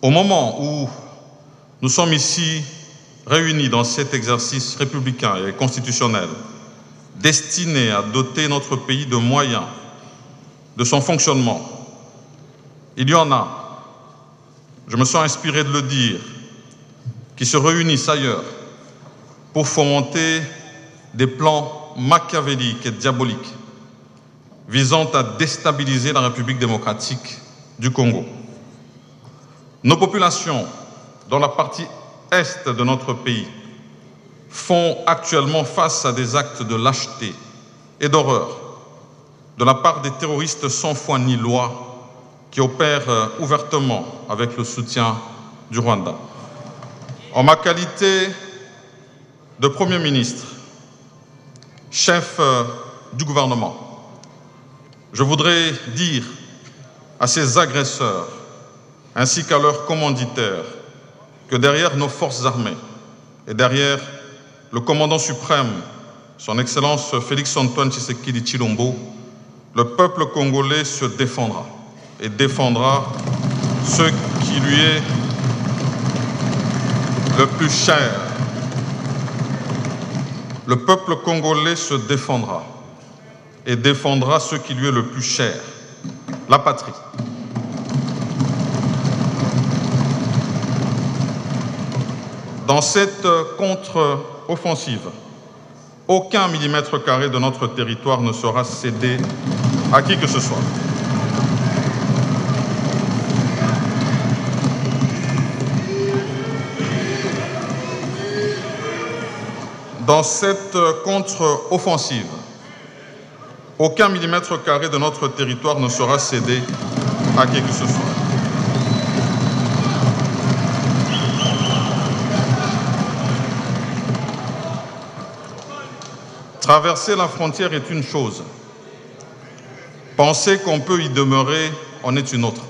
Au moment où nous sommes ici réunis dans cet exercice républicain et constitutionnel, destiné à doter notre pays de moyens de son fonctionnement, il y en a, je me sens inspiré de le dire, qui se réunissent ailleurs pour fomenter des plans machiavéliques et diaboliques visant à déstabiliser la République démocratique du Congo. Nos populations, dans la partie est de notre pays, font actuellement face à des actes de lâcheté et d'horreur de la part des terroristes sans foi ni loi qui opèrent ouvertement avec le soutien du Rwanda. En ma qualité de Premier ministre, chef du gouvernement, je voudrais dire à ces agresseurs ainsi qu'à leurs commanditaires que derrière nos forces armées et derrière le commandant suprême, son Excellence Félix-Antoine Tshisekedi Tshilombo, le peuple congolais se défendra et défendra ce qui lui est le plus cher. Le peuple congolais se défendra et défendra ce qui lui est le plus cher, la patrie. Dans cette contre-offensive, aucun millimètre carré de notre territoire ne sera cédé à qui que ce soit. Dans cette contre-offensive, aucun millimètre carré de notre territoire ne sera cédé à qui que ce soit. Traverser la frontière est une chose. Penser qu'on peut y demeurer en est une autre.